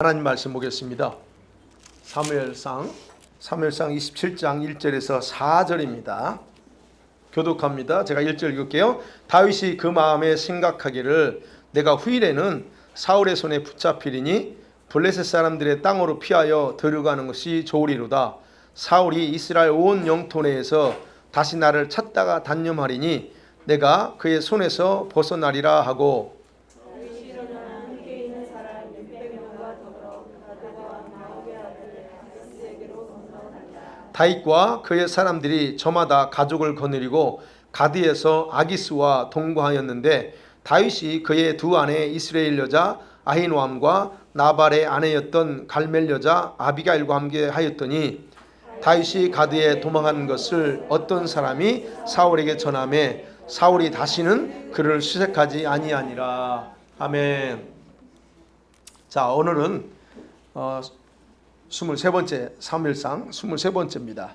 하나님 말씀 보겠습니다. 사무엘상 27장 1절에서 4절입니다. 교독합니다. 제가 1절 읽을게요. 다윗이 그 마음에 생각하기를 내가 후일에는 사울의 손에 붙잡히리니 블레셋 사람들의 땅으로 피하여 들어가는 것이 좋으리로다. 사울이 이스라엘 온 영토 내에서 다시 나를 찾다가 단념하리니 내가 그의 손에서 벗어나리라 하고, 다윗과 그의 사람들이 저마다 가족을 거느리고 가드에서 아기스와 동거하였는데 다윗이 그의 두 아내 이스라엘 여자 아히노암과 나발의 아내였던 갈멜 여자 아비가일과 함께 하였더니 다윗이 가드에 도망한 것을 어떤 사람이 사울에게 전하매 사울이 다시는 그를 수색하지 아니하니라. 아멘. 자, 오늘은 23번째 사무엘상 23번째입니다.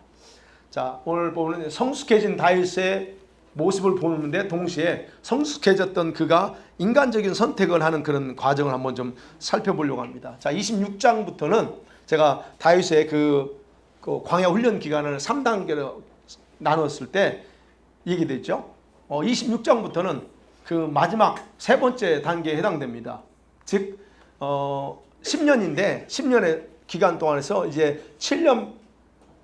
자, 오늘 보면 성숙해진 다윗의 모습을 보는데 동시에 성숙해졌던 그가 인간적인 선택을 하는 그런 과정을 한번 좀 살펴보려고 합니다. 자, 26장부터는 제가 다윗의 그 광야 훈련 기간을 3단계로 나눴을 때 얘기됐죠. 26장부터는 그 마지막 세 번째 단계에 해당됩니다. 즉 10년인데 10년의 기간 동안에서 이제 7년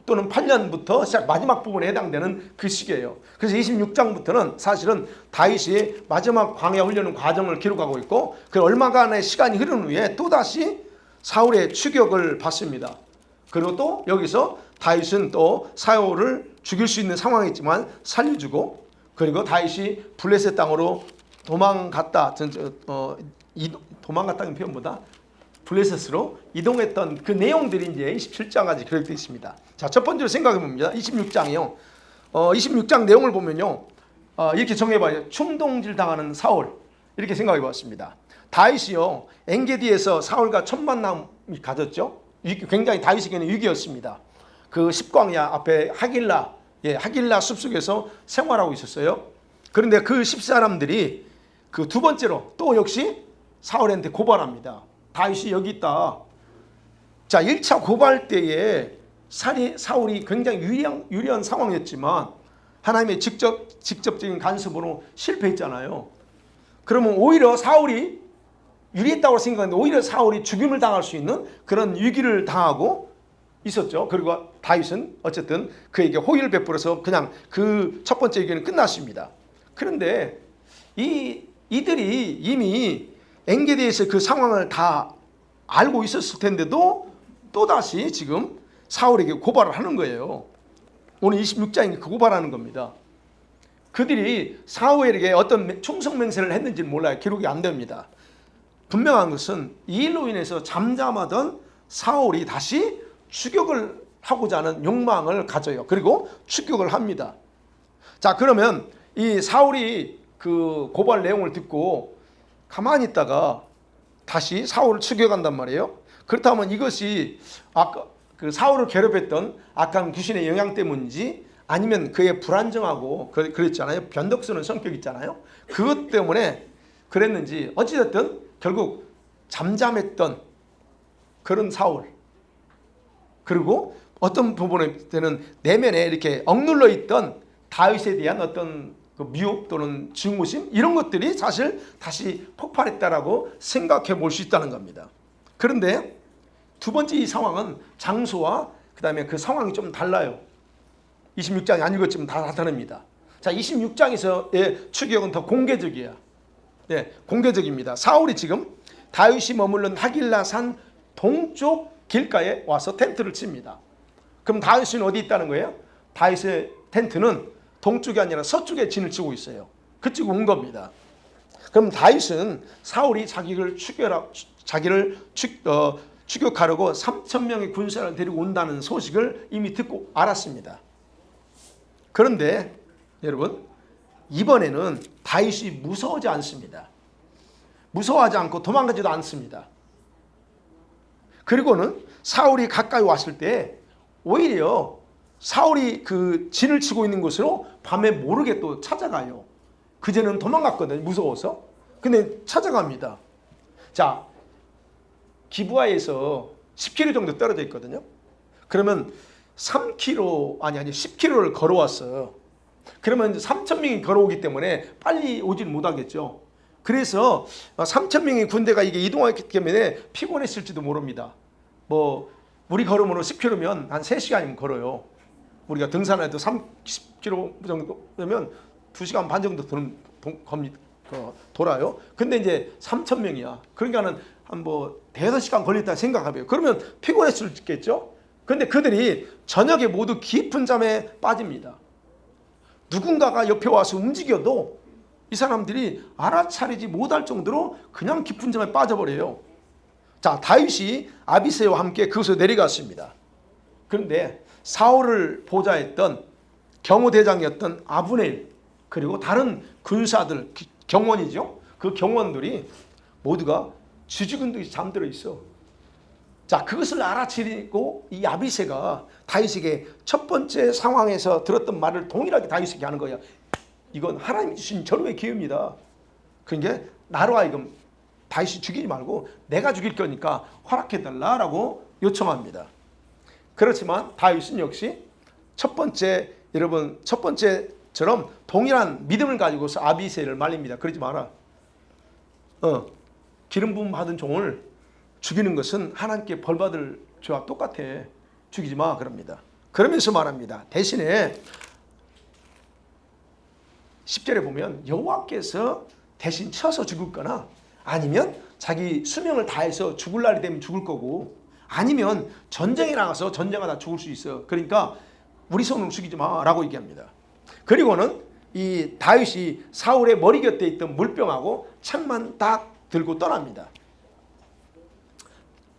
또는 8년부터 시작 마지막 부분에 해당되는 그 시기예요. 그래서 26장부터는 사실은 다윗이 마지막 광야 훈련 과정을 기록하고 있고 그 얼마간의 시간이 흐른 후에 또다시 사울의 추격을 받습니다. 그리고 또 여기서 다윗은 또 사울을 죽일 수 있는 상황이지만 살려주고, 그리고 다윗이 블레셋 땅으로 도망갔다. 도망갔다는 표현보다 블레셋으로 이동했던 그 내용들이 이제 27장까지 기록되어 있습니다. 자, 첫 번째로 생각해 봅니다. 26장이요. 26장 내용을 보면요. 이렇게 정해봐요. 충동질 당하는 사울. 이렇게 생각해 봤습니다. 다윗이요. 엔게디에서 사울과 첫 만남이 가졌죠. 굉장히 다윗에게는 위기였습니다. 그 십광야 앞에 하길라 숲속에서 생활하고 있었어요. 그런데 그 십사람들이 그 두 번째로 또 역시 사울한테 고발합니다. 다윗이 여기 있다. 자, 1차 고발 때에 사울이 굉장히 유리한 상황이었지만 하나님의 직접적인 간섭으로 실패했잖아요. 그러면 오히려 사울이 유리했다고 생각했는데 오히려 사울이 죽임을 당할 수 있는 그런 위기를 당하고 있었죠. 그리고 다윗은 어쨌든 그에게 호의를 베풀어서 그냥 그 첫 번째 의견은 끝났습니다. 그런데 이들이 이미 엔게디에서 그 상황을 다 알고 있었을 텐데도 또다시 지금 사울에게 고발을 하는 거예요. 오늘 26장에 그 고발하는 겁니다. 그들이 사울에게 어떤 충성 맹세를 했는지는 몰라요. 기록이 안 됩니다. 분명한 것은 이 일로 인해서 잠잠하던 사울이 다시 추격을 하고자 하는 욕망을 가져요. 그리고 추격을 합니다. 자, 그러면 이 사울이 그 고발 내용을 듣고 가만히 있다가 다시 사울을 추격한단 말이에요. 그렇다면 이것이 아까 그 사울을 괴롭혔던 악한 귀신의 영향 때문인지 아니면 그의 불안정하고 그랬잖아요. 변덕스러운 성격 있잖아요. 그것 때문에 그랬는지 어찌됐든 결국 잠잠했던 그런 사울, 그리고 어떤 부분에는 내면에 이렇게 억눌러 있던 다윗에 대한 어떤 그 미혹 또는 증오심 이런 것들이 사실 다시 폭발했다라고 생각해 볼 수 있다는 겁니다. 그런데 두 번째 이 상황은 장소와 그 다음에 그 상황이 좀 달라요. 26장이 안 읽었지만 다 나타납니다. 자, 26장에서의 추격은 더 공개적이야. 네, 공개적입니다. 사울이 지금 다윗이 머물른 하길라 산 동쪽 길가에 와서 텐트를 칩니다. 그럼 다윗은 어디 있다는 거예요? 다윗의 텐트는 동쪽이 아니라 서쪽에 진을 치고 있어요. 그쪽으로 온 겁니다. 그럼 다윗은 사울이 자기를 추격하려고 3,000명의 군사를 데리고 온다는 소식을 이미 듣고 알았습니다. 그런데 여러분, 이번에는 다윗이 무서워하지 않습니다. 무서워하지 않고 도망가지도 않습니다. 그리고는 사울이 가까이 왔을 때 오히려 사울이 그 진을 치고 있는 곳으로 밤에 모르게 또 찾아가요. 그제는 도망갔거든요. 무서워서. 근데 찾아갑니다. 자, 기브아에서 10km 정도 떨어져 있거든요. 그러면 3km 아니 10km를 걸어왔어요. 그러면 3,000명이 걸어오기 때문에 빨리 오질 못하겠죠. 그래서 3,000명의 군대가 이게 이동했기 때문에 피곤했을지도 모릅니다. 뭐 우리 걸음으로 10km면 한 3시간이면 걸어요. 우리가 등산해도 30km 정도 되면 2시간 반 정도 돌아요. 근데 이제 3,000명이야. 그러니까는 한 뭐 대여섯 시간 걸렸다 생각하면 그러면 피곤했을 수 있겠죠. 근데 그들이 저녁에 모두 깊은 잠에 빠집니다. 누군가가 옆에 와서 움직여도 이 사람들이 알아차리지 못할 정도로 그냥 깊은 잠에 빠져버려요. 자, 다윗이 아비새와 함께 그곳에 내려갔습니다. 그런데 사울을 보좌했던 경호대장이었던 아브넬 그리고 다른 군사들 경원이죠. 그 경원들이 모두가 쥐죽은 듯이 잠들어 있어. 자, 그것을 알아차리고 이 아비새가 다윗에게 첫 번째 상황에서 들었던 말을 동일하게 다윗에게 하는 거야. 이건 하나님이 주신 절호의 기회입니다. 그러니까 나로 하여금 다윗이 죽이지 말고 내가 죽일 거니까 허락해달라라고 요청합니다. 그렇지만 다윗은 역시 첫 번째처럼 동일한 믿음을 가지고서 아비새를 말립니다. 그러지 마라. 기름 부음 받은 종을 죽이는 것은 하나님께 벌 받을 죄와 똑같아. 죽이지 마 그럽니다. 그러면서 말합니다. 대신에 10절에 보면 여호와께서 대신 쳐서 죽을 거나 아니면 자기 수명을 다해서 죽을 날이 되면 죽을 거고 아니면 전쟁에 나가서 전쟁하다 죽을 수 있어. 그러니까 우리 손으로 죽이지 마라고 얘기합니다. 그리고는 이 다윗이 사울의 머리 곁에 있던 물병하고 창만 딱 들고 떠납니다.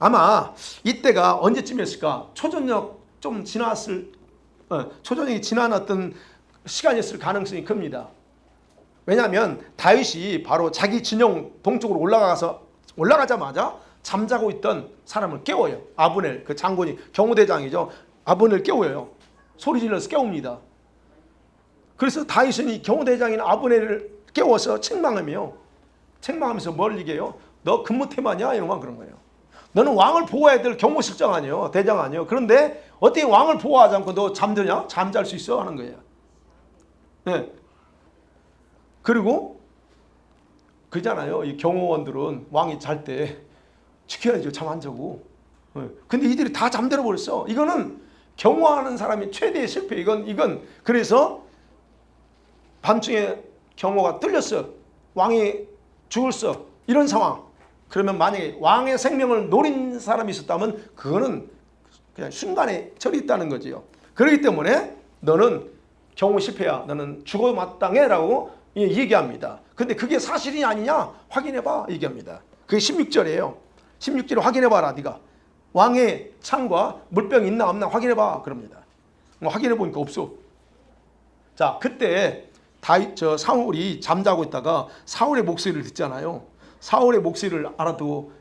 아마 이때가 언제쯤이었을까? 초저녁 좀 초저녁이 지난 어떤 시간이었을 가능성이 큽니다. 왜냐하면 다윗이 바로 자기 진영 동쪽으로 올라가자마자 잠자고 있던 사람을 깨워요. 아브넬 그 장군이 경호대장이죠. 아브넬 깨워요. 소리 질러서 깨웁니다. 그래서 다윗은 이 경호대장인 아브넬을 깨워서 책망하면서 뭘 얘기해요? 너 근무태만이야? 이런 그런 거예요. 너는 왕을 보호해야 될 경호실장 아니에요. 대장 아니에요. 그런데 어떻게 왕을 보호하지 않고 너 잠드냐? 잠잘 수 있어? 하는 거예요. 네. 그리고 그잖아요. 이 경호원들은 왕이 잘 때 지켜야죠. 잠 안 자고. 네. 근데 이들이 다 잠들어 버렸어. 이거는 경호하는 사람이 최대의 실패. 이건 그래서 밤중에 경호가 뚫렸어. 왕이 죽었어. 이런 상황. 그러면 만약에 왕의 생명을 노린 사람이 있었다면 그거는 그냥 순간에 처리했다는 거지요. 그렇기 때문에 너는 경호 실패야. 너는 죽어 마땅해라고 얘기합니다. 근데 그게 사실이 아니냐? 확인해봐. 얘기합니다. 그게 16절이에요. 16절에 확인해봐라. 네가 왕의 창과 물병이 있나 없나 확인해봐. 그럽니다. 확인해보니까 없어. 자, 그때 사울이 잠자고 있다가 사울의 목소리를 듣잖아요. 사울의 목소리를 알아도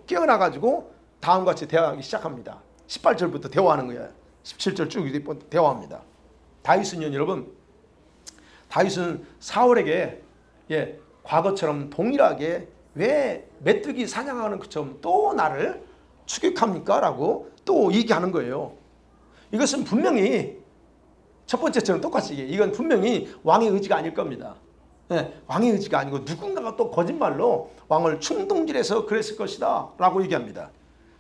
깨어나가지고 다음같이 대화하기 시작합니다. 18절부터 대화하는 거예요. 17절 쭉 대화합니다. 다윗은요, 여러분, 다윗은 사울에게 과거처럼 동일하게 왜 메뚜기 사냥하는 것처럼 또 나를 추격합니까? 라고 또 얘기하는 거예요. 이것은 분명히 첫 번째처럼 똑같이 이건 분명히 왕의 의지가 아닐 겁니다. 왕의 의지가 아니고 누군가가 또 거짓말로 왕을 충동질해서 그랬을 것이다 라고 얘기합니다.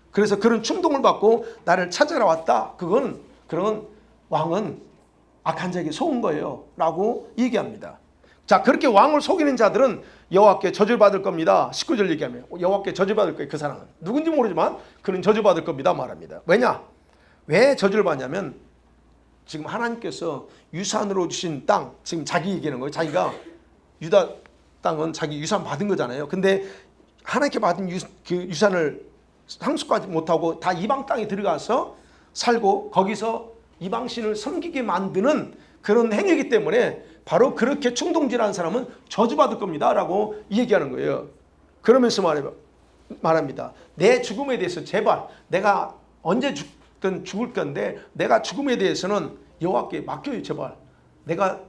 그래서 그런 충동을 받고 나를 찾아라 왔다. 그런 왕은 악한 자에게 속은 거예요 라고 얘기합니다. 자, 그렇게 왕을 속이는 자들은 여호와께 저주받을 겁니다. 19절 얘기하면 여호와께 저주받을 거예요. 그 사람은 누군지 모르지만 그는 저주받을 겁니다 말합니다. 왜냐? 왜 저주를 받냐면 지금 하나님께서 유산으로 주신 땅, 지금 자기 얘기하는 거예요. 자기가 유다 땅은 자기 유산 받은 거잖아요. 근데 하나님께 받은 그 유산을 상속하지 못하고 다 이방 땅에 들어가서 살고 거기서 이방신을 섬기게 만드는 그런 행위이기 때문에 바로 그렇게 충동질하는 사람은 저주받을 겁니다 라고 얘기하는 거예요. 그러면서 말합니다. 내 죽음에 대해서 제발 내가 언제 죽을 건데 내가 죽음에 대해서는 여호와께 맡겨요. 제발 내가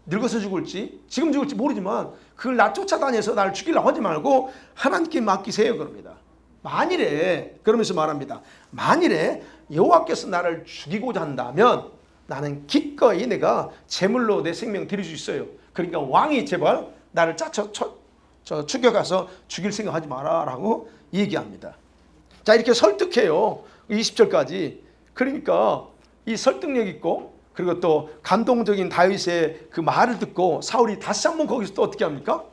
늙어서 죽을지 지금 죽을지 모르지만 그걸 나 쫓아다녀서 나를 죽이려고 하지 말고 하나님께 맡기세요 그럽니다. 만일에 그러면서 말합니다. 만일에 여호와께서 나를 죽이고자 한다면 나는 기꺼이 내가 제물로 내 생명 드릴 수 있어요. 그러니까 왕이 제발 나를 죽여가서 죽일 생각하지 마라라고 얘기합니다. 자, 이렇게 설득해요. 20절까지. 그러니까 이 설득력 있고 그리고 또 감동적인 다윗의 그 말을 듣고 사울이 다시 한번 거기서 또 어떻게 합니까?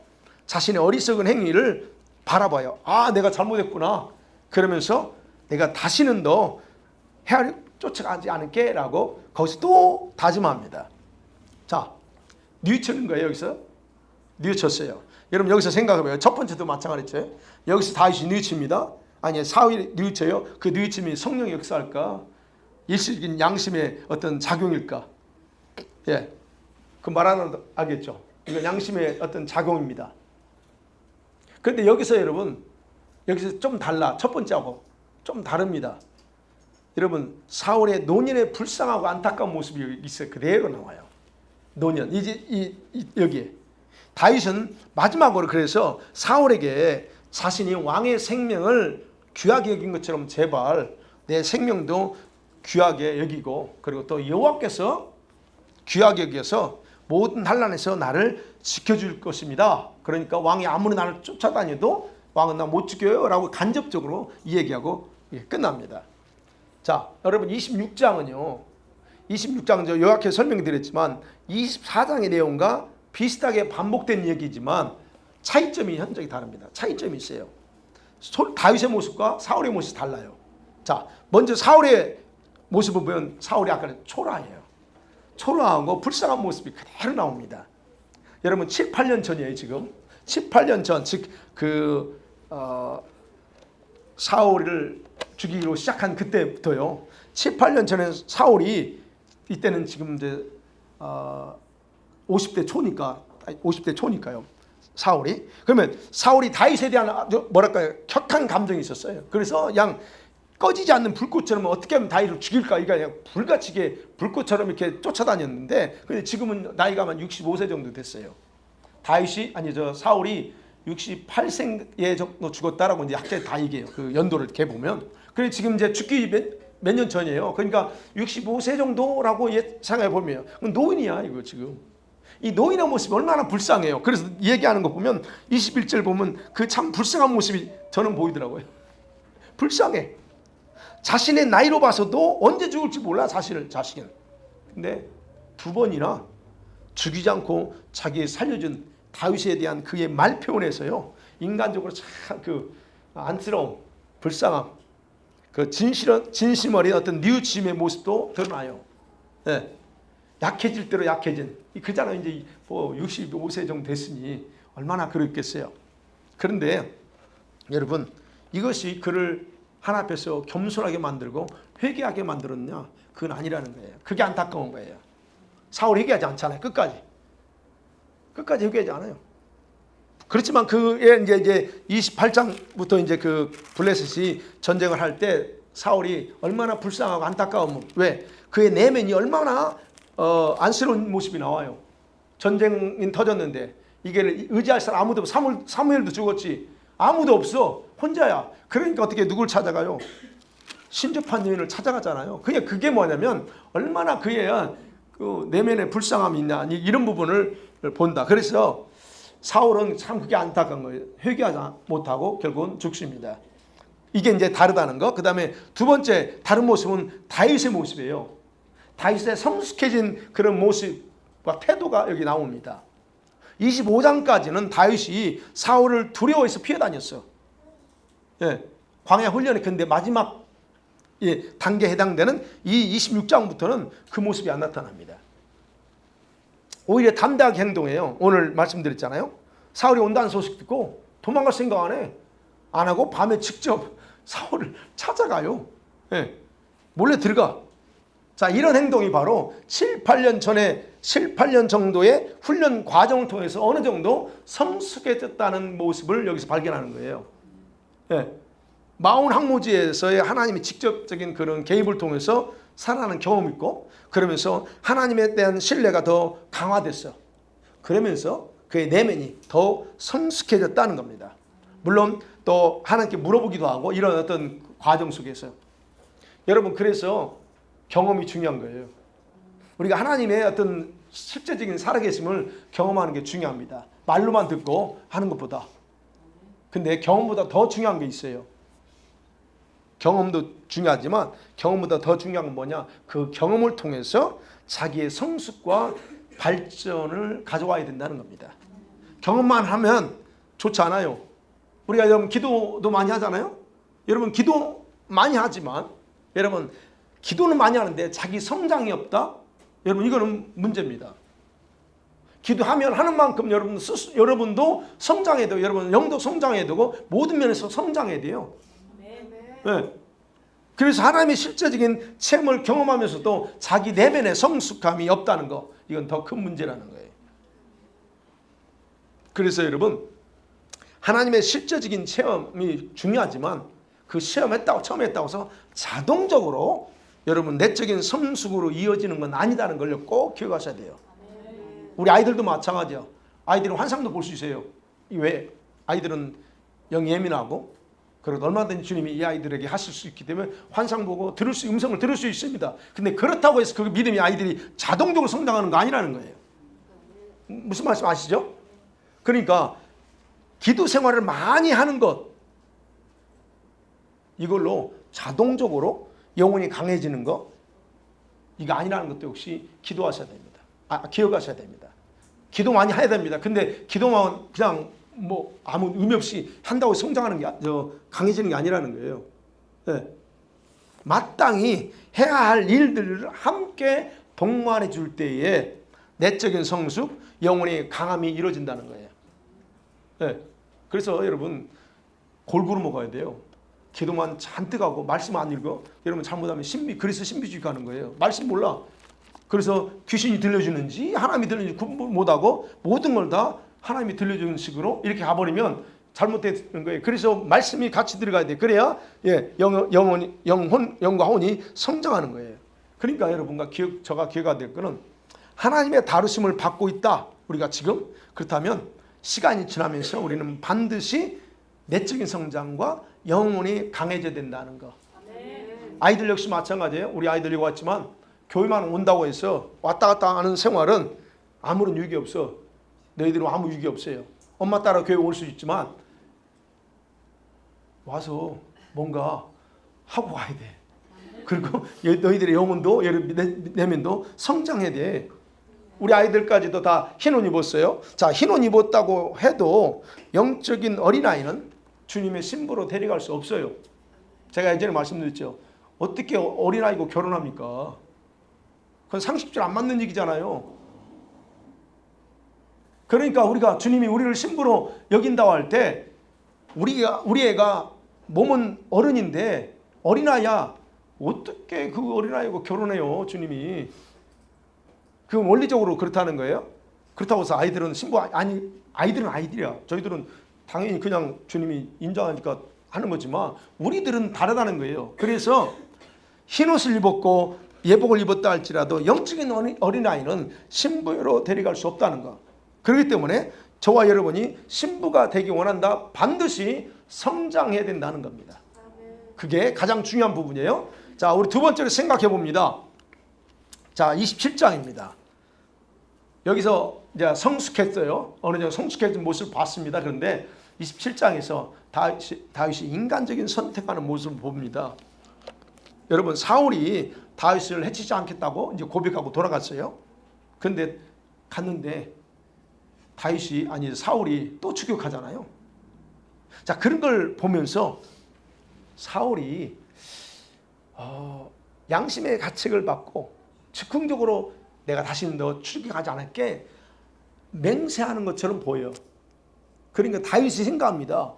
자신의 어리석은 행위를 바라봐요. 아, 내가 잘못했구나. 그러면서 내가 다시는 더 쫓아가지 않을게 라고 거기서 또 다짐합니다. 자, 뉘우치는 거예요. 여기서 뉘우쳤어요. 여러분 여기서 생각해봐요. 첫 번째도 마찬가지죠. 여기서 다윗이 뉘우칩니다. 아니, 사울이 뉘우쳐요. 그 뉘우침이 성령의 역사할까? 일시적인 양심의 어떤 작용일까? 예, 그 말하는 알겠죠? 이건 양심의 어떤 작용입니다. 그런데 여기서 여러분, 여기서 좀 달라. 첫 번째하고 좀 다릅니다. 여러분, 사울의 노년의 불쌍하고 안타까운 모습이 있어요. 그대로 나와요. 노년. 이제 여기에 다윗은 마지막으로 그래서 사울에게 자신이 왕의 생명을 귀하게 여긴 것처럼 제발 내 생명도 귀하게 여기고 그리고 또 여호와께서 귀하게 여겨서 모든 환난에서 나를 지켜줄 것입니다. 그러니까 왕이 아무리 나를 쫓아다녀도 왕은 나 못 죽여요 라고 간접적으로 이 얘기하고 끝납니다. 자, 여러분 26장은요. 26장 저 요약해서 설명드렸지만 24장의 내용과 비슷하게 반복된 얘기지만 차이점이 현저히 다릅니다. 차이점이 있어요. 다윗의 모습과 사울의 모습이 달라요. 자, 먼저 사울의 모습을 보면 사울이 아까는 초라해요. 초라하고 불쌍한 모습이 그대로 나옵니다. 여러분 7, 8년 전이에요. 지금 7, 8년 전, 즉 사울을 죽이기로 시작한 그때부터요. 7, 8년 전에 사울이 이때는 지금 이제 50대 초니까요. 사울이. 그러면 사울이 다윗에 대한 아주 뭐랄까요? 격한 감정이 있었어요. 그래서 그냥 꺼지지 않는 불꽃처럼 어떻게 하면 다윗을 죽일까? 이거 그냥 불같이게 불꽃처럼 이렇게 쫓아다녔는데, 근데 지금은 나이가 한 65세 정도 됐어요. 사울이 68세에 정도 죽었다라고 이제 학자들이 다 얘기해요. 그 연도를 이렇게 보면. 그래 지금 이제 죽기 몇 년 전이에요. 그러니까 65세 정도라고 생각해 보면 노인이야 이거 지금. 이 노인의 모습이 얼마나 불쌍해요. 그래서 얘기하는 거 보면 21절 보면 그 참 불쌍한 모습이 저는 보이더라고요. 불쌍해. 자신의 나이로 봐서도 언제 죽을지 몰라 자신은. 근데 두 번이나 죽이지 않고 자기 살려준 다윗에 대한 그의 말 표현에서요. 인간적으로 참 그 안쓰러움, 불쌍함, 그 진심 어린 어떤 뉘우침의 모습도 드러나요. 네. 약해질 대로 약해진. 그잖아요. 이제 65세 정도 됐으니 얼마나 그랬겠어요. 그런데 여러분 이것이 그를 하나 앞에서 겸손하게 만들고 회개하게 만들었냐? 그건 아니라는 거예요. 그게 안타까운 거예요. 사울이 회개하지 않잖아요. 끝까지 회개하지 않아요. 그렇지만 그의 이제 28장부터 이제 그 블레셋이 전쟁을 할 때 사울이 얼마나 불쌍하고 안타까운 왜 그의 내면이 얼마나 안쓰러운 모습이 나와요. 전쟁이 터졌는데 이게 의지할 사람 아무도 없어. 사무엘도 죽었지. 아무도 없어. 혼자야. 그러니까 어떻게 누굴 찾아가요? 신접한 여인을 찾아가잖아요. 그게 뭐냐면 얼마나 그의 그 내면에 불쌍함이 있냐 이런 부분을 본다. 그래서 사울은 참 그게 안타까운 거예요. 회개하지 못하고 결국은 죽습니다. 이게 이제 다르다는 거. 그 다음에 두 번째 다른 모습은 다윗의 모습이에요. 다윗의 성숙해진 그런 모습과 태도가 여기 나옵니다. 25장까지는 다윗이 사울을 두려워해서 피해 다녔어. 예, 광야 훈련이. 근데 마지막 단계에 해당되는 이 26장부터는 그 모습이 안 나타납니다. 오히려 담대하게 행동해요. 오늘 말씀드렸잖아요. 사울이 온다는 소식 듣고 도망갈 생각 안 하고 밤에 직접 사울을 찾아가요. 예, 몰래 들어가. 자, 이런 행동이 바로 7, 8년 정도의 훈련 과정을 통해서 어느 정도 성숙해졌다는 모습을 여기서 발견하는 거예요. 예, 마온 항모지에서의 하나님의 직접적인 그런 개입을 통해서 살아나는 경험이 있고, 그러면서 하나님에 대한 신뢰가 더 강화됐어. 그러면서 그의 내면이 더 성숙해졌다는 겁니다. 물론 또 하나님께 물어보기도 하고 이런 어떤 과정 속에서 여러분 그래서 경험이 중요한 거예요. 우리가 하나님의 어떤 실제적인 살아계심을 경험하는 게 중요합니다. 말로만 듣고 하는 것보다. 근데 경험보다 더 중요한 게 있어요. 경험도 중요하지만 경험보다 더 중요한 건 뭐냐? 그 경험을 통해서 자기의 성숙과 발전을 가져와야 된다는 겁니다. 경험만 하면 좋지 않아요. 우리가 여러분 기도도 많이 하잖아요. 여러분 기도 많이 하지만 여러분 기도는 많이 하는데 자기 성장이 없다? 여러분 이거는 문제입니다. 기도하면 하는 만큼 여러분도 성장해야 되고 여러분 영도 성장해야 되고 모든 면에서 성장해야 돼요. 네. 그래서 하나님의 실제적인 체험을 경험하면서도 자기 내면의 성숙함이 없다는 거 이건 더 큰 문제라는 거예요. 그래서 여러분 하나님의 실제적인 체험이 중요하지만 그 처음 했다고 해서 자동적으로 여러분 내적인 성숙으로 이어지는 건 아니다는 걸 꼭 기억하셔야 돼요. 우리 아이들도 마찬가지야. 아이들은 환상도 볼 수 있어요. 왜? 아이들은 영 예민하고 그래도 얼마든지 주님이 이 아이들에게 하실 수 있기 때문에 환상 보고 음성을 들을 수 있습니다. 근데 그렇다고 해서 그 믿음이 아이들이 자동적으로 성장하는 거 아니라는 거예요. 무슨 말씀 아시죠? 그러니까 기도 생활을 많이 하는 것 이걸로 자동적으로 영혼이 강해지는 거 이거 아니라는 것도 역시 기도하셔야 됩니다. 기억하셔야 됩니다. 기도 많이 해야 됩니다. 근데 기도만 그냥 뭐 아무 의미 없이 한다고 성장하는 게 강해지는 게 아니라는 거예요. 네. 마땅히 해야 할 일들을 함께 동반해 줄 때에 내적인 성숙, 영혼의 강함이 이루어진다는 거예요. 네. 그래서 여러분 골고루 먹어야 돼요. 기도만 잔뜩 하고 말씀 안 읽어. 여러분 잘못하면 그리스 신비주의 가는 거예요. 말씀 몰라. 그래서 귀신이 들려주는지 하나님이 들려주는지 구분 못하고 모든 걸 다 하나님이 들려주는 식으로 이렇게 가버리면 잘못되는 거예요. 그래서 말씀이 같이 들어가야 돼. 그래야 영과 혼이 성장하는 거예요. 그러니까 여러분과 저가 기회가 될 거는 하나님의 다루심을 받고 있다. 우리가 지금 그렇다면 시간이 지나면서 우리는 반드시 내적인 성장과 영혼이 강해져야 된다는 거. 아이들 역시 마찬가지예요. 우리 아이들 이거 왔지만 교회만 온다고 해서 왔다 갔다 하는 생활은 아무런 유익이 없어. 너희들은 아무 유익이 없어요. 엄마 따라 교회 올 수 있지만 와서 뭔가 하고 가야 돼. 그리고 너희들의 영혼도 내면도 성장해야 돼. 우리 아이들까지도 다 흰옷 입었어요. 자, 흰옷 입었다고 해도 영적인 어린아이는 주님의 신부로 데려갈 수 없어요. 제가 예전에 말씀드렸죠. 어떻게 어린아이고 결혼합니까? 그건 상식적으로 안 맞는 얘기잖아요. 그러니까 우리가 주님이 우리를 신부로 여긴다고 할 때 우리 애가 몸은 어른인데 어린아이야. 어떻게 그 어린아이고 결혼해요, 주님이. 그건 원리적으로 그렇다는 거예요. 그렇다고 해서 아이들은 신부 아이들은 아이들이야. 저희들은 당연히 그냥 주님이 인정하니까 하는 거지만 우리들은 다르다는 거예요. 그래서 흰옷을 입었고 예복을 입었다 할지라도 영적인 어린아이는 신부로 데려갈 수 없다는 거. 그렇기 때문에 저와 여러분이 신부가 되기 원한다. 반드시 성장해야 된다는 겁니다. 그게 가장 중요한 부분이에요. 자, 우리 두 번째로 생각해 봅니다. 자, 27장입니다. 여기서 이제 성숙했어요. 어느 정도 성숙해진 모습을 봤습니다. 그런데 27장에서 다윗이 인간적인 선택하는 모습을 봅니다. 여러분 사울이 다윗을 해치지 않겠다고 이제 고백하고 돌아갔어요. 그런데 갔는데 사울이 또 추격하잖아요. 자, 그런 걸 보면서 사울이 양심의 가책을 받고 즉흥적으로 내가 다시는 너 추격하지 않을게 맹세하는 것처럼 보여요. 그러니까 다윗이 생각합니다.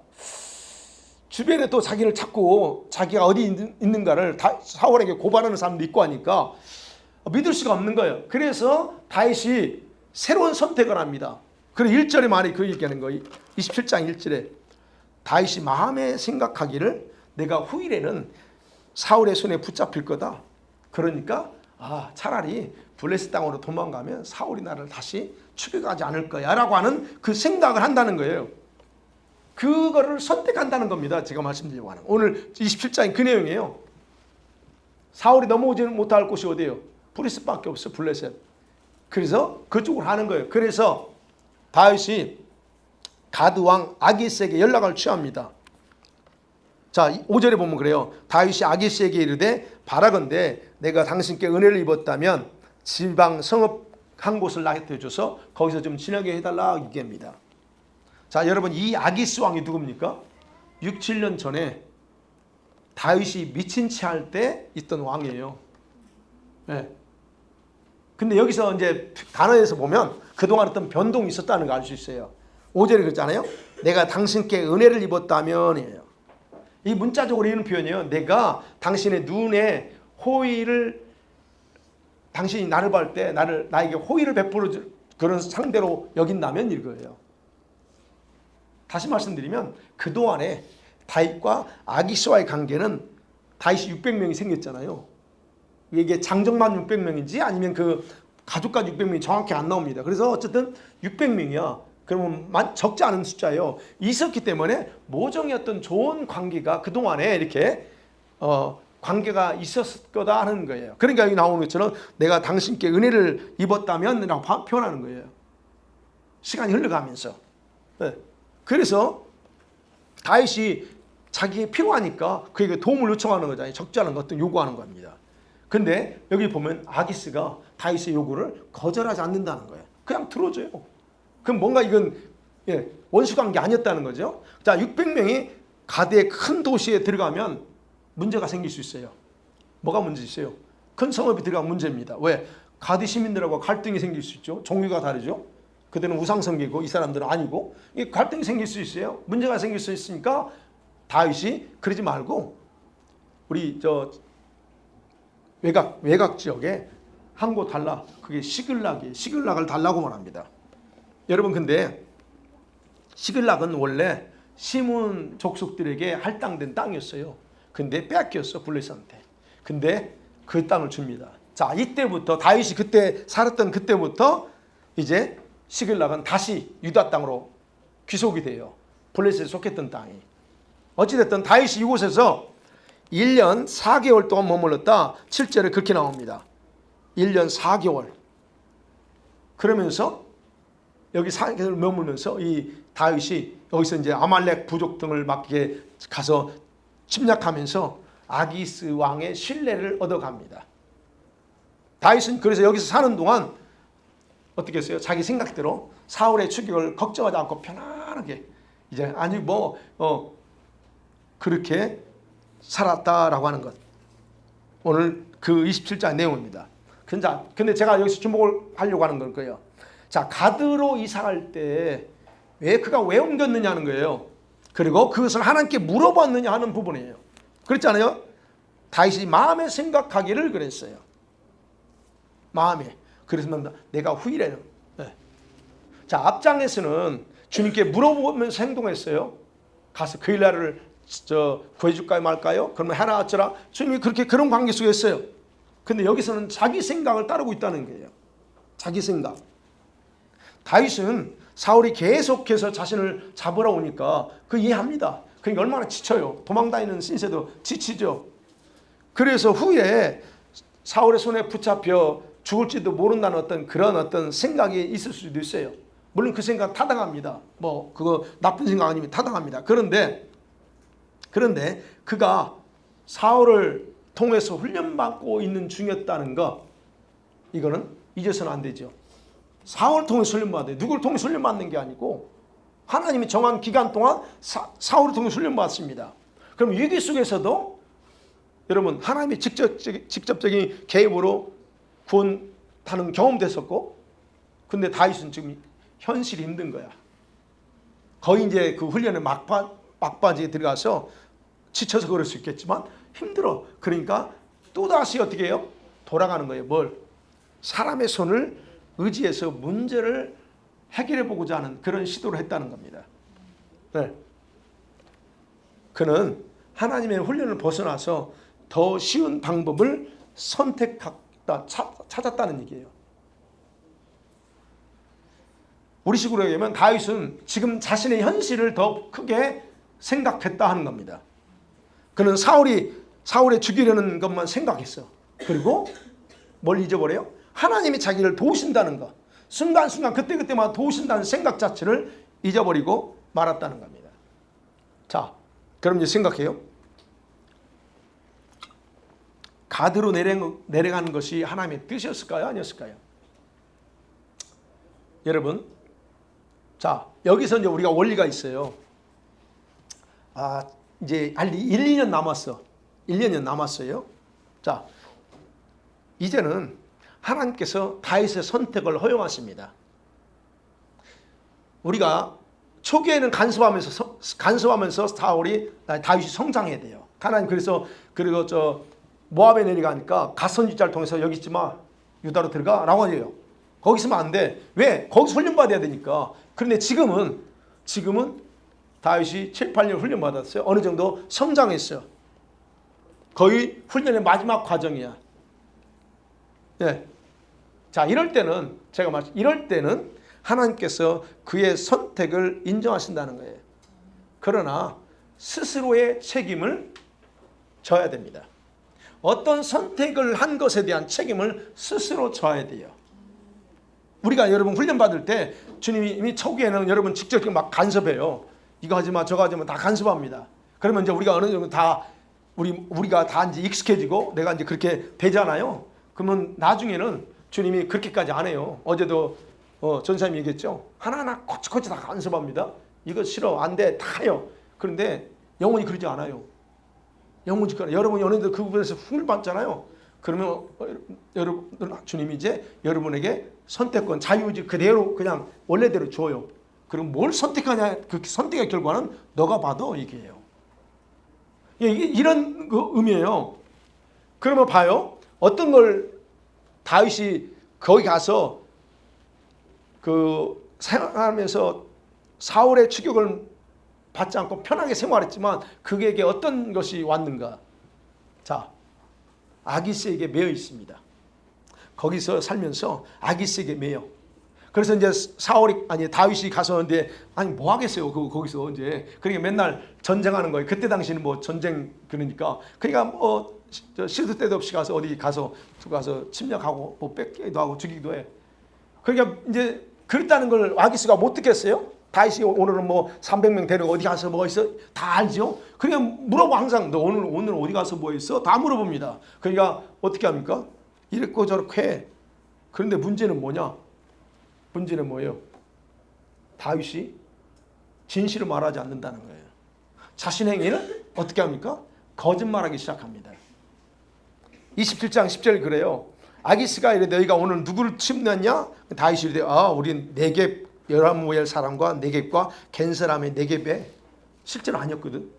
주변에 또 자기를 찾고 자기가 어디 있는가를 사울에게 고발하는 사람도 있고 하니까 믿을 수가 없는 거예요. 그래서 다윗이 새로운 선택을 합니다. 그리고 1절에 말이 그 얘기하는 거예요. 27장 1절에 다윗이 마음에 생각하기를 내가 후일에는 사울의 손에 붙잡힐 거다. 그러니까 차라리 블레셋 땅으로 도망가면 사울이 나를 다시 추격하지 않을 거야 라고 하는 그 생각을 한다는 거예요. 그거를 선택한다는 겁니다. 제가 말씀드리려고 하는 오늘 27장의 그 내용이에요. 사울이 넘어오지 못할 곳이 어디예요? 브리스밖에 없어요. 블레셋. 그래서 그쪽으로 하는 거예요. 그래서 다윗이 가드 왕 아기스에게 연락을 취합니다. 자, 5절에 보면 그래요. 다윗이 아기스에게 이르되 바라건대 내가 당신께 은혜를 입었다면 지방 성읍 한 곳을 나게 해줘서 거기서 좀 지나게 해달라 얘기합니다. 자, 여러분 이 아기스 왕이 누굽니까? 6, 7년 전에 다윗이 미친 채 할 때 있던 왕이에요. 네. 근데 여기서 이제 단어에서 보면 그동안 어떤 변동이 있었다는 걸 알 수 있어요. 5절에 그랬잖아요. 내가 당신께 은혜를 입었다면이에요. 이 문자적으로 이런 표현이에요. 내가 당신의 눈에 호의를 당신이 나를 볼 때 나에게 호의를 베풀어 그런 상대로 여긴다면 이거예요. 다시 말씀드리면 그동안에 다윗과 아기스와의 관계는 다윗이 600명이 생겼잖아요. 이게 장정만 600명인지 아니면 그 가족까지 600명이 정확히 안 나옵니다. 그래서 어쨌든 600명이야. 그러면 적지 않은 숫자예요. 있었기 때문에 모종의 어떤 좋은 관계가 그동안에 이렇게 관계가 있었을 거다 하는 거예요. 그러니까 여기 나오는 것처럼 내가 당신께 은혜를 입었다면 라고 표현하는 거예요. 시간이 흘러가면서. 네. 그래서 다윗이 자기에 필요하니까 그에게 도움을 요청하는 거잖아요. 적지 않은 것도 요구하는 겁니다. 근데 여기 보면 아기스가 다윗의 요구를 거절하지 않는다는 거예요. 그냥 들어줘요. 그럼 뭔가 이건 원수 관계 아니었다는 거죠. 자, 600명이 가드의 큰 도시에 들어가면 문제가 생길 수 있어요. 뭐가 문제 있어요? 큰 성읍이 들어가면 문제입니다. 왜? 가드 시민들하고 갈등이 생길 수 있죠. 종교가 다르죠. 그들은 우상숭배고 이 사람들은 아니고 이 갈등이 생길 수 있어요. 문제가 생길 수 있으니까 다윗이 그러지 말고 우리 외곽 지역에 한 곳 달라. 그게 시글락을 달라고 말합니다. 여러분 근데 시글락은 원래 시몬 족속들에게 할당된 땅이었어요. 근데 뺏겼어 블레셋한테. 근데 그 땅을 줍니다. 자, 이때부터 다윗이 그때 살았던 그때부터 이제 시글락은 다시 유다 땅으로 귀속이 돼요. 블레셋에 속했던 땅이. 어찌됐든 다윗이 이곳에서 1년 4개월 동안 머물렀다. 7절에 그렇게 나옵니다. 1년 4개월. 그러면서 여기 4개월 머물면서 이 다윗이 여기서 이제 아말렉 부족 등을 막게 가서 침략하면서 아기스 왕의 신뢰를 얻어갑니다. 다윗은 그래서 여기서 사는 동안 어떻게 했어요? 자기 생각대로 사울의 추격을 걱정하지 않고 편안하게 이제 아니 그렇게 살았다라고 하는 것. 오늘 그 27장 내용입니다. 근데 제가 여기서 주목을 하려고 하는 걸 거예요. 자, 가드로 이사갈 때 그가 왜 옮겼느냐는 거예요. 그리고 그것을 하나님께 물어봤느냐 하는 부분이에요. 그렇잖아요. 다윗이 마음에 생각하기를 그랬어요. 마음에. 그래서 내가 후일에는. 네. 자, 앞장에서는 주님께 물어보면서 행동했어요. 가서 그 일날을 구해줄까요 말까요? 그러면 해라 어쩌라. 주님이 그런 관계 속에 있어요. 근데 여기서는 자기 생각을 따르고 있다는 거예요. 자기 생각. 다윗은 사울이 계속해서 자신을 잡으러 오니까 그 이해합니다. 그러니까 얼마나 지쳐요. 도망다니는 신세도 지치죠. 그래서 후에 사울의 손에 붙잡혀 죽을지도 모른다는 그런 어떤 생각이 있을 수도 있어요. 물론 그 생각 타당합니다. 그거 나쁜 생각 아니면 타당합니다. 그런데 그가 사울을 통해서 훈련받고 있는 중이었다는 거, 이거는 잊어서는 안 되죠. 사울을 통해서 훈련받아요. 누구를 통해서 훈련받는 게 아니고 하나님이 정한 기간 동안 사울을 통해서 훈련받습니다. 그럼 위기 속에서도 여러분 하나님의 직접적인 개입으로 구원하는 경험도 했었고, 근데 다윗은 지금 현실이 힘든 거야. 거의 이제 그 훈련의 막바지에 들어가서 지쳐서 그럴 수 있겠지만 힘들어. 그러니까 또다시 어떻게 해요? 돌아가는 거예요. 사람의 손을 의지해서 문제를 해결해 보고자 하는 그런 시도를 했다는 겁니다. 네. 그는 하나님의 훈련을 벗어나서 더 쉬운 방법을 선택했다, 찾았다는 얘기예요. 우리 식으로 얘기하면 다윗은 지금 자신의 현실을 더 크게 생각했다 하는 겁니다. 그는 사울의 죽이려는 것만 생각했어. 그리고 뭘 잊어버려요? 하나님이 자기를 도우신다는 것, 순간순간 그때그때마다 도우신다는 생각 자체를 잊어버리고 말았다는 겁니다. 자, 그럼 이제 생각해요. 가드로 내려가는 것이 하나님의 뜻이었을까요? 아니었을까요? 여러분, 자, 여기서 이제 우리가 원리가 있어요. 이제 1-2년 남았어. 1-2년 남았어요. 자, 이제는 하나님께서 다윗의 선택을 허용하십니다. 우리가 초기에는 간섭하면서 다윗이 성장해야 돼요. 하나님 그래서 그리고 모압에 내려가니까 갓 선지자를 통해서 여기 있지 마, 유다로 들어가라고 해요. 거기 있으면 안 돼. 왜? 거기서 훈련받아야 되니까. 그런데 지금은 다윗이 7-8년 훈련받았어요. 어느 정도 성장했어요. 거의 훈련의 마지막 과정이야. 예. 자, 이럴 때는 하나님께서 그의 선택을 인정하신다는 거예요. 그러나 스스로의 책임을 져야 됩니다. 어떤 선택을 한 것에 대한 책임을 스스로 져야 돼요. 우리가 여러분 훈련 받을 때 주님이 초기에는 여러분 직접 막 간섭해요. 이거 하지 마, 저거 하지 마, 다 간섭합니다. 그러면 이제 우리가 어느 정도 우리가 다 이제 익숙해지고 내가 이제 그렇게 되잖아요. 그러면 나중에는 주님이 그렇게까지 안 해요. 어제도 전사님이 얘기했죠. 하나하나 코치코치 다 간섭합니다. 이거 싫어, 안 돼, 다 해요. 그런데 영혼이 그러지 않아요. 여러분이 어느 정도 그 부분에서 힘을 받잖아요. 그러면 여러분 주님이 이제 여러분에게 선택권, 자유의지 그대로 그냥 원래대로 줘요. 그럼 뭘 선택하냐? 그 선택의 결과는 너가 봐도 얘기해요. 이런 의미예요. 그러면 봐요. 어떤 걸 다윗이 거기 가서 생활하면서 사울의 추격을 받지 않고 편하게 생활했지만 그에게 어떤 것이 왔는가? 자, 아기스에게 매여 있습니다. 거기서 살면서 아기스에게 매여. 그래서 이제 다윗이 가서 뭐 하겠어요? 거기서 이제 그러니까 맨날 전쟁하는 거예요. 그때 당시는 뭐 전쟁 그러니까 시도 때도 없이 가서 어디 가서 침략하고 뭐 뺏기도 하고 죽이기도 해. 그러니까 이제 그랬다는 걸 아기스가 못 듣겠어요? 다윗이 오늘은 뭐 300명 데리고 어디 가서 뭐 있어? 다 알죠? 그러니까 물어봐 항상. 너 오늘 어디 가서 뭐 있어? 다 물어봅니다. 그러니까 어떻게 합니까? 이렇고 저렇게 해. 그런데 문제는 뭐냐? 문제는 뭐예요? 다윗이 진실을 말하지 않는다는 거예요. 자신 행위는 어떻게 합니까? 거짓말하기 시작합니다. 27장 10절 그래요. 아기스가 이래 너희가 오늘 누구를 침략했냐? 다윗이 이래 우린 네겝 여라무엘 사람과 네겝과 겐 사람의 네겝에 실제로 아니었거든.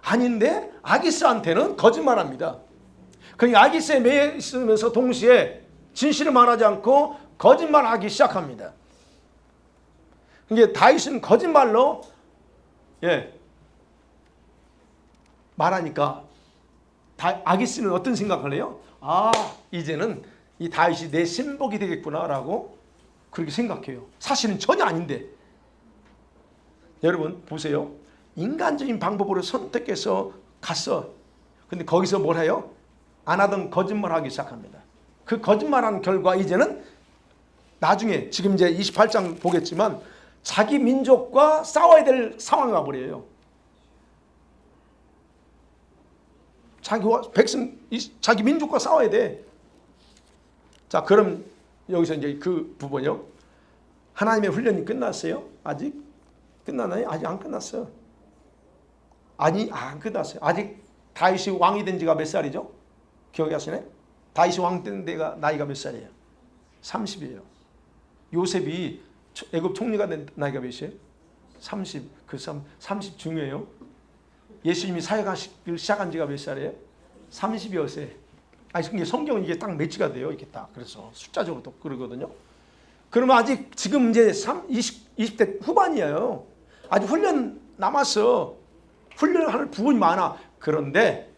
아닌데 아기스한테는 거짓말합니다. 그러니까 아기스에 매여 있으면서 동시에 진실을 말하지 않고 거짓말하기 시작합니다. 그러니까 다윗은 거짓말로 말하니까 아기스는 어떤 생각을 해요? 이제는 이 다윗이 내 신복이 되겠구나라고 그렇게 생각해요. 사실은 전혀 아닌데. 여러분 보세요. 인간적인 방법으로 선택해서 갔어. 근데 거기서 뭘 해요? 안 하던 거짓말하기 시작합니다. 그 거짓말한 결과 이제는 나중에 지금 이제 28장 보겠지만 자기 민족과 싸워야 될 상황이 와버려요. 자기 민족과 싸워야 돼. 자, 그럼 여기서 이제 그 부분이요. 하나님의 훈련이 끝났어요? 아직 끝나나요? 아직 안 끝났어요. 안 끝났어요. 아직 다윗이 왕이 된 지가 몇 살이죠? 기억하시네? 다윗이 왕 된 데가 나이가 몇 살이에요? 30이에요. 요셉이 애굽 총리가 된 나이가 몇이에요? 30. 30 중요해요. 예수님이 사역하시기 시작한 지가 몇 살이에요? 30여 세. 이게 성경은 이게 딱 매치가 돼요. 이렇게 딱. 그래서 숫자적으로 또 그러거든요. 그러면 아직 지금 이제 20대 후반이에요. 아직 훈련 남았어. 훈련할 부분이 많아. 그런데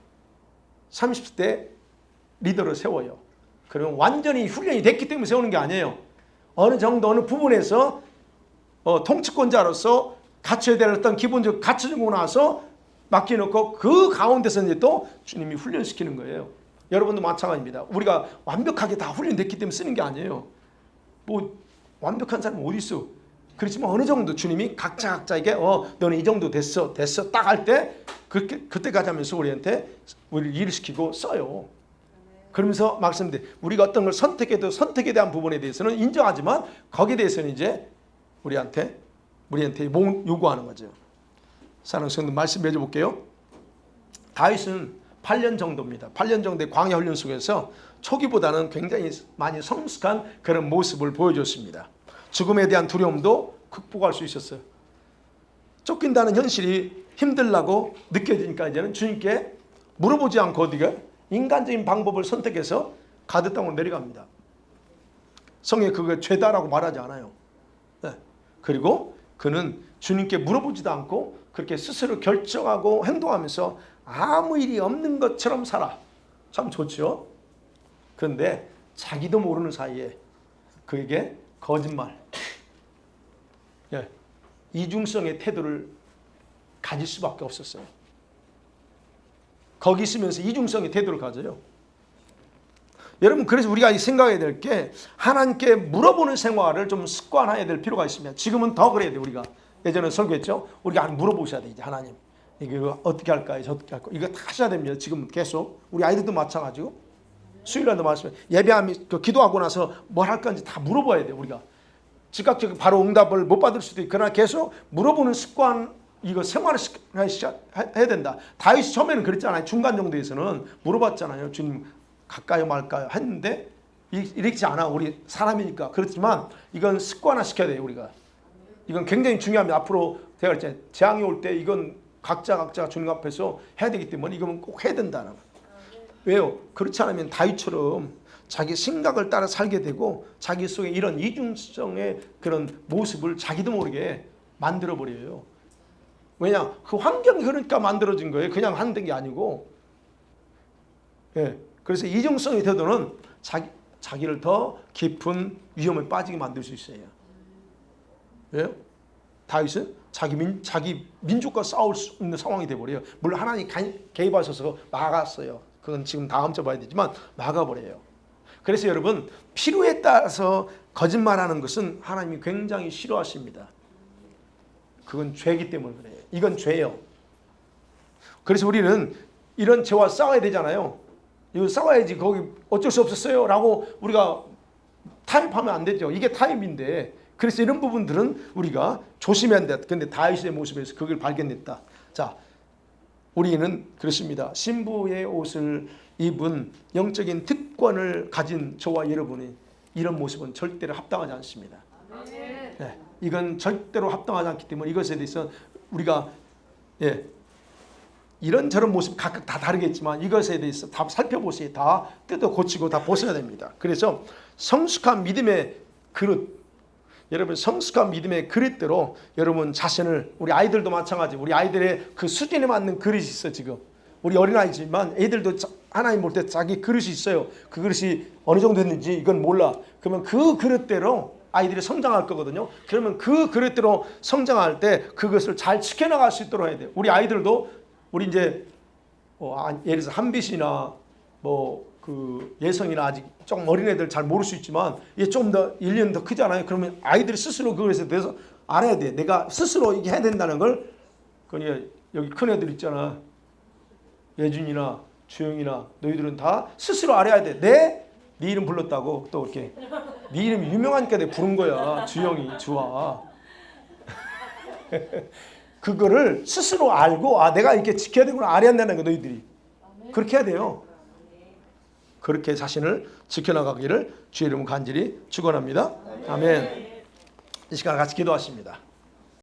30대 리더를 세워요. 그러면 완전히 훈련이 됐기 때문에 세우는 게 아니에요. 어느 정도 어느 부분에서 통치권자로서 갖춰야 될 어떤 기본적 갖춰주고 나서 맡겨놓고 그 가운데서 이제 또 주님이 훈련시키는 거예요. 여러분도 마찬가지입니다. 우리가 완벽하게 다 훈련됐기 때문에 쓰는 게 아니에요. 뭐 완벽한 사람 어디 있어? 그렇지만 어느 정도 주님이 각자에게 너는 이 정도 됐어 딱 할 때 그때까지 하면서 우리한테 우리를 일을 시키고 써요. 그러면서 말씀드린 우리가 어떤 걸 선택해도 선택에 대한 부분에 대해서는 인정하지만 거기에 대해서는 이제 우리한테 요구하는 거죠. 사랑하는 성도 말씀 맺어볼게요. 다윗은 8년 정도입니다. 8년 정도의 광야 훈련 속에서 초기보다는 굉장히 많이 성숙한 그런 모습을 보여줬습니다. 죽음에 대한 두려움도 극복할 수 있었어요. 쫓긴다는 현실이 힘들다고 느껴지니까 이제는 주님께 물어보지 않고 어디가 인간적인 방법을 선택해서 가드 땅으로 내려갑니다. 성경에 그거 죄다라고 말하지 않아요. 네. 그리고 그는 주님께 물어보지도 않고 그렇게 스스로 결정하고 행동하면서 아무 일이 없는 것처럼 살아. 참 좋죠. 그런데 자기도 모르는 사이에 그에게 거짓말, 이중성의 태도를 가질 수밖에 없었어요. 거기 있으면서 이중성의 태도를 가져요. 여러분, 그래서 우리가 생각해야 될 게 하나님께 물어보는 생활을 좀 습관해야 될 필요가 있습니다. 지금은 더 그래야 돼요. 우리가 예전에 설교했죠. 우리가 물어보셔야 돼. 이제 하나님 이거 어떻게 할까요? 저떻게 할까요? 이거 다 하셔야 됩니다. 지금 계속 우리 아이들도 마찬가지고 수요일날도 말씀 예배하면 기도하고 나서 뭘 할 건지 다 물어봐야 돼요. 우리가 즉각적으로 바로 응답을 못 받을 수도 있고 그러나 계속 물어보는 습관 이거 생활을 해야 된다. 다윗이 처음에는 그랬잖아요. 중간 정도에서는 물어봤잖아요. 주님 갈까요 말까요 했는데 이렇지 않아. 우리 사람이니까. 그렇지만 이건 습관화 시켜야 돼요. 우리가 이건 굉장히 중요합니다. 앞으로 제가 이제 재앙이 올 때 이건 각자가 주님 앞에서 해야 되기 때문에 이건 꼭 해야 된다는 거예요. 왜요? 그렇지 않으면 다윗처럼 자기 생각을 따라 살게 되고 자기 속에 이런 이중성의 그런 모습을 자기도 모르게 만들어버려요. 왜냐? 그 환경이 그러니까 만들어진 거예요. 그냥 하는 게 아니고. 그래서 이중성의 태도는 자기를 더 깊은 위험에 빠지게 만들 수 있어요. 왜요? 다윗은 자기 민족과 싸울 수 있는 상황이 돼버려요. 물론 하나님이 개입하셔서 막았어요. 그건 지금 다음 주에 봐야 되지만 막아버려요. 그래서 여러분 필요에 따라서 거짓말하는 것은 하나님이 굉장히 싫어하십니다. 그건 죄이기 때문에 그래요. 이건 죄예요. 그래서 우리는 이런 죄와 싸워야 되잖아요. 이거 싸워야지 거기 어쩔 수 없었어요 라고 우리가 타협하면 안 되죠. 이게 타협인데 그래서 이런 부분들은 우리가 조심해야 된다. 근데 다윗의 모습에서 그걸 발견했다. 자, 우리는 그렇습니다. 신부의 옷을 입은 영적인 특권을 가진 저와 여러분이 이런 모습은 절대로 합당하지 않습니다. 네, 이건 절대로 합당하지 않기 때문에 이것에 대해서 우리가 이런저런 모습 각각 다 다르겠지만 이것에 대해서 다 살펴보세요. 다 뜯어 고치고 다 보셔야 됩니다. 그래서 성숙한 믿음의 그릇, 여러분 성숙한 믿음의 그릇대로 여러분 자신을, 우리 아이들도 마찬가지, 우리 아이들의 그 수준에 맞는 그릇이 있어. 지금 우리 어린아이지만 애들도 하나님 볼 때 자기 그릇이 있어요. 그 그릇이 어느 정도 됐는지 이건 몰라. 그러면 그 그릇대로 아이들이 성장할 거거든요. 그러면 그 그릇대로 성장할 때 그것을 잘 지켜나갈 수 있도록 해야 돼요. 우리 아이들도 우리 이제 예를 들어서 한빛이나 그 예성이나 아직 조금 어린애들 잘 모를 수 있지만 이게 좀 더 1년 더 크잖아요. 그러면 아이들이 스스로 그것에 대해서 알아야 돼. 내가 스스로 이게 해야 된다는 걸. 그러니까 여기 큰 애들 있잖아. 예준이나 주영이나 너희들은 다 스스로 알아야 돼. 네 이름 불렀다고 또 이렇게 네 이름이 유명하니까 내가 부른 거야. 주영이, 주아. 그거를 스스로 알고 내가 이렇게 지켜야 되구나 알아야 된다는 거 너희들이. 그렇게 해야 돼요. 그렇게 자신을 지켜나가기를 주의 이름 간절히 축원합니다. 아멘. 이 시간 같이 기도하십니다.